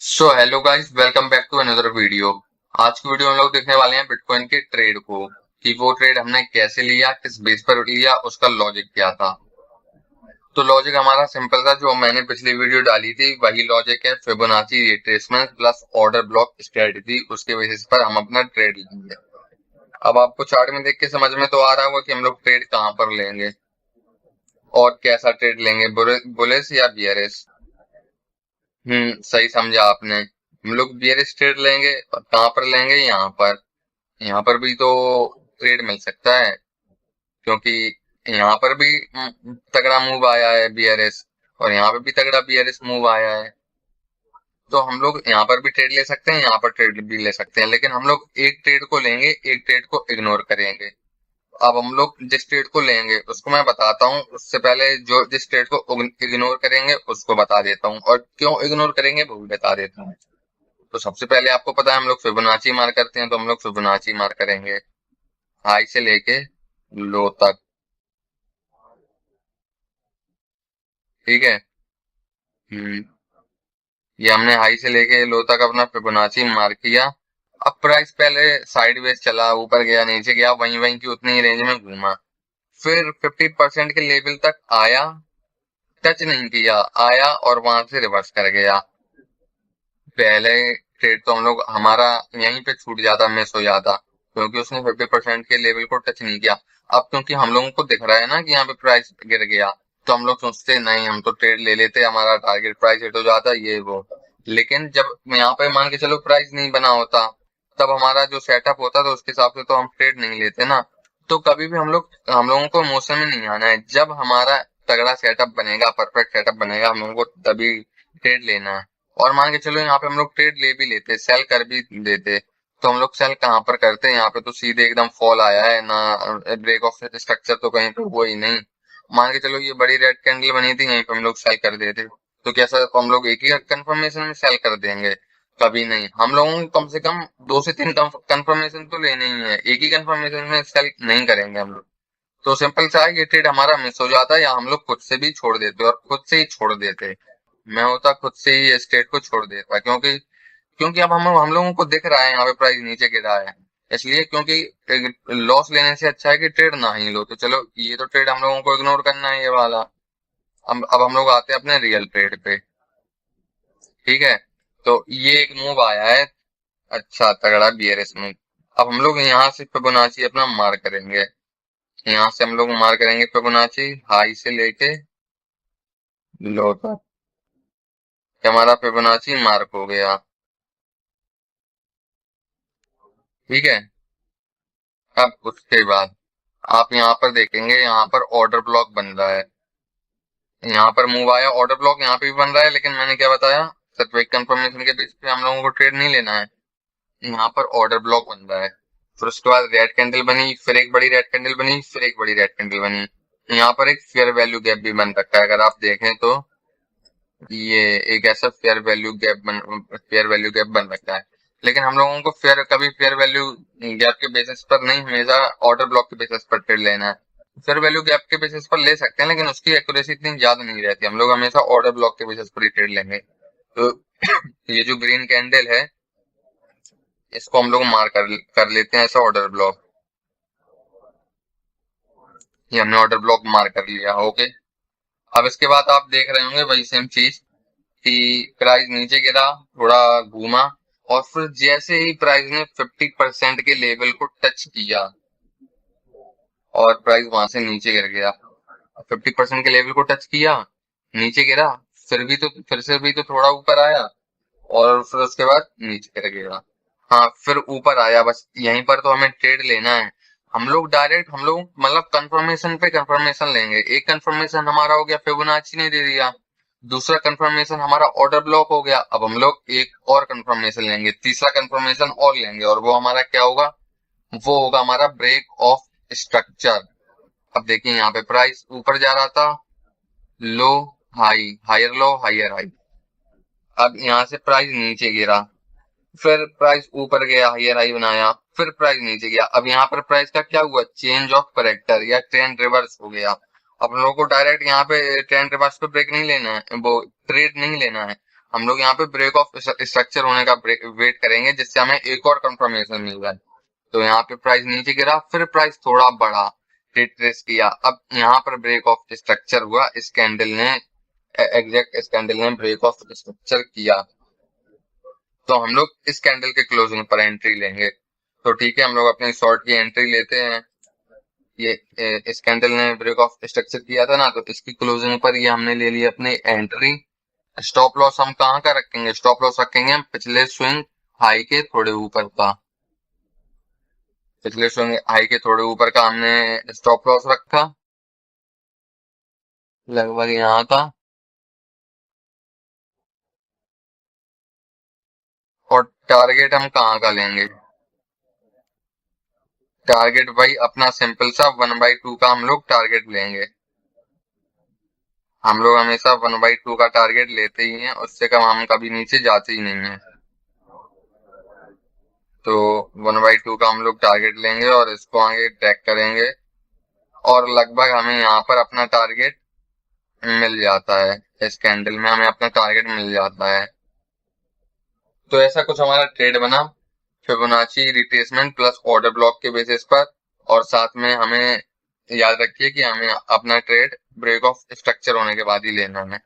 So hello guys, welcome back to another video. आज की video में हम लोग देखने वाले हैं बिटकॉइन के ट्रेड को, कि वो ट्रेड हमने कैसे लिया, किस बेस पर लिया, उसका लॉजिक क्या था। तो लॉजिक हमारा सिंपल था, जो मैंने पिछली वीडियो डाली थी वही लॉजिक है। Fibonacci retracement plus order block strategy, उसके बेसिस पर हम अपना ट्रेड लेंगे। अब आपको चार्ट में देख के समझ में तो आ रहा होगा कि हम लोग ट्रेड कहां पर लेंगे और कैसा ट्रेड लेंगे, बुलिश या बियरिश। सही समझा आपने। हम लोग बियरिश ट्रेड लेंगे और कहां पर लेंगे, यहाँ पर भी तो ट्रेड मिल सकता है, क्योंकि यहाँ पर भी तगड़ा मूव आया है बीआरएस, और यहाँ पे भी तगड़ा बीआरएस मूव आया है। तो हम लोग यहाँ पर भी ट्रेड ले सकते हैं, यहाँ पर ट्रेड भी ले सकते हैं, लेकिन हम लोग एक ट्रेड को लेंगे, एक ट्रेड को इग्नोर करेंगे। अब हम लोग जिस ट्रेड को लेंगे उसको मैं बताता हूँ, उससे पहले जो जिस ट्रेड को इग्नोर करेंगे उसको बता देता हूँ, और क्यों इग्नोर करेंगे वो भी बता देता हूँ। तो सबसे पहले आपको पता है हम लोग फिबोनाची मार करते हैं, तो हम लोग फिबोनाची मार करेंगे हाई से लेके लो तक। ठीक है। हम्म ये हमने हाई से लेके लो तक अपना फिबोनाची मार किया। अब प्राइस पहले साइडवेज चला, ऊपर गया नीचे गया, वहीं वहीं की उतनी ही रेंज में घूमा। फिर 50% के लेवल तक आया, टच नहीं किया, आया और वहां से रिवर्स कर गया। पहले ट्रेड तो हम लोग हमारा यहीं पे छूट जाता, मिस हो जाता, क्योंकि उसने 50% के लेवल को टच नहीं किया। अब क्योंकि हम लोगों को दिख रहा है ना कि यहाँ पे प्राइस गिर गया, तो हम लोग सोचते नहीं, हम तो ट्रेड ले लेते, हमारा टारगेट प्राइस हिट हो जाता ये वो। लेकिन जब यहाँ पे मान के चलो प्राइस नहीं बना होता, तब हमारा जो सेटअप होता तो उसके हिसाब से तो हम ट्रेड नहीं लेते ना। तो कभी भी हम लोगों को इमोशन में नहीं आना है। जब हमारा तगड़ा सेटअप बनेगा, परफेक्ट सेटअप बनेगा, हम लोगों को तभी ट्रेड लेना है। और मान के चलो यहाँ पे हम लोग ट्रेड ले भी लेते, सेल कर भी देते, तो हम लोग सेल कहाँ पर करते हैं, यहाँ पे तो सीधे एकदम फॉल आया है ना, ब्रेक ऑफ स्ट्रक्चर तो कहीं पे वो ही नहीं। मान के चलो ये बड़ी रेड कैंडल बनी थी, यहीं पे हम लोग सेल कर देते, तो क्या सर हम लोग एक ही कंफर्मेशन में सेल कर देंगे? कभी नहीं। हम लोगों को कम से कम दो से तीन कंफर्मेशन तो लेने ही है, एक ही कंफर्मेशन में सेल नहीं करेंगे हम लोग। तो सिंपल सा है, ये ट्रेड हमारा मिस हो जाता है, या हम लोग खुद से भी छोड़ देते और खुद से ही छोड़ देते। मैं होता खुद से ही स्टेट को छोड़ देता, क्योंकि क्योंकि अब हम लोगों को दिख रहा है यहाँ पे प्राइस नीचे गिरा है, इसलिए। क्योंकि लॉस लेने से अच्छा है कि ट्रेड ना ही लो। तो चलो, ये तो ट्रेड हम लोगों को इग्नोर करना है, ये वाला। अब हम लोग आते हैं अपने रियल ट्रेड पे। ठीक है। तो ये एक मूव आया है, अच्छा तगड़ा बीआरएस मूव। अब हम लोग यहाँ से फिबोनाची अपना मार करेंगे, यहाँ से हम लोग मार करेंगे फिबोनाची हाई से लेके लो तक। हमारा फिबोनाची मार्क हो गया। ठीक है। अब उसके बाद आप यहाँ पर देखेंगे, यहाँ पर ऑर्डर ब्लॉक बन रहा है, यहाँ पर मूव आया, ऑर्डर ब्लॉक यहाँ पे भी बन रहा है, लेकिन मैंने क्या बताया, सिर्फ एक कंफर्मेशन के बेस पे हम लोगों को ट्रेड नहीं लेना है। यहाँ पर ऑर्डर ब्लॉक बन रहा है, फिर उसके बाद रेड कैंडल बनी, फिर एक बड़ी रेड कैंडल बनी, फिर एक बड़ी रेड कैंडल बनी। यहाँ पर एक फेयर वैल्यू गैप भी बन रखा है, अगर आप देखें तो ये एक ऐसा फेयर वैल्यू गैप बन रखा है। लेकिन हम लोगों को कभी फेयर वैल्यू गैप के बेसिस पर नहीं, हमेशा ऑर्डर ब्लॉक के बेसिस पर ट्रेड लेना है। फेयर वैल्यू गैप के बेसिस पर ले सकते हैं, लेकिन उसकी एक्यूरेसी इतनी ज्यादा नहीं रहती, हम लोग हमेशा ऑर्डर ब्लॉक के बेसिस पर ही ट्रेड लेंगे। तो ये जो ग्रीन कैंडल है, इसको हम लोग कर लेते हैं ऐसा ऑर्डर ब्लॉक। ये हमने ऑर्डर ब्लॉक मार कर लिया। ओके। अब इसके बाद आप देख रहे होंगे वही सेम चीज, कि प्राइस नीचे गिरा, थोड़ा घूमा, और फिर जैसे ही प्राइस ने 50% के लेवल को टच किया और प्राइस वहां से नीचे गिर गया। 50% के लेवल को टच किया, नीचे गिरा, फिर से भी तो थोड़ा ऊपर आया, और फिर उसके बाद नीचे गिर गया। हाँ, फिर ऊपर आया, बस यहीं पर तो हमें ट्रेड लेना है। हम लोग मतलब कंफर्मेशन पे कंफर्मेशन लेंगे। एक कंफर्मेशन हमारा हो गया, फिबोनाची ने दे दिया। दूसरा कंफर्मेशन हमारा ऑर्डर ब्लॉक हो गया। अब हम लोग एक और कंफर्मेशन लेंगे, तीसरा कंफर्मेशन और लेंगे, और वो हमारा क्या होगा, वो होगा हमारा ब्रेक ऑफ स्ट्रक्चर। अब देखिए, यहाँ पे प्राइस ऊपर जा रहा था, low high, higher low, higher high. अब यहाँ से प्राइस नीचे गिरा, फिर प्राइस ऊपर गया, हायर हाई बनाया, फिर प्राइस नीचे गया। अब यहाँ पर प्राइस का क्या हुआ, चेंज ऑफ करेक्टर या ट्रेंड रिवर्स हो गया। अब हम लोगों को डायरेक्ट यहाँ पे ट्रेंड रिवर्स पे ब्रेक नहीं लेना है, वो ट्रेड नहीं लेना है। हम लोग यहाँ पे ब्रेक ऑफ स्ट्रक्चर होने का वेट करेंगे, जिससे हमें एक और कंफर्मेशन मिल जाए। तो यहाँ पे प्राइस नीचे गिरा, फिर प्राइस थोड़ा बढ़ा, रिट्रेस किया, अब यहाँ पर ब्रेक ऑफ स्ट्रक्चर हुआ, इस कैंडल ने एग्जैक्ट इस कैंडल ने ब्रेक ऑफ स्ट्रक्चर किया। तो हम लोग इस कैंडल के क्लोजिंग पर एंट्री लेंगे। तो ठीक है, हम लोग अपने शॉर्ट की एंट्री लेते हैं। ये इस कैंडल ने ब्रेक ऑफ स्ट्रक्चर किया था ना, तो इसकी क्लोजिंग पर ये हमने ले ली अपनी एंट्री। स्टॉप लॉस हम कहाँ का रखेंगे? स्टॉप लॉस रखेंगे हम पिछले स्विंग हाई के थोड़े ऊपर का। पिछले स्विंग हाई के थोड़े ऊपर का हमने स्टॉप लॉस रखा, लगभग यहाँ का। और टारगेट हम कहाँ का लेंगे? टारगेट भाई अपना सिंपल सा 1/2 का हम लोग टारगेट लेंगे। हम लोग हमेशा 1/2 का टारगेट लेते ही हैं, उससे कम हम कभी नीचे जाते ही नहीं है। तो 1/2 का हम लोग टारगेट लेंगे और इसको आगे ट्रैक करेंगे, और लगभग हमें यहाँ पर अपना टारगेट मिल जाता है। इस कैंडल में हमें अपना टारगेट मिल जाता है। तो ऐसा कुछ हमारा ट्रेड बना, Fibonacci retracement plus order block के बेसिस पर। और साथ में हमें याद रखिए कि हमें अपना ट्रेड ब्रेक ऑफ स्ट्रक्चर होने के बाद ही लेना है।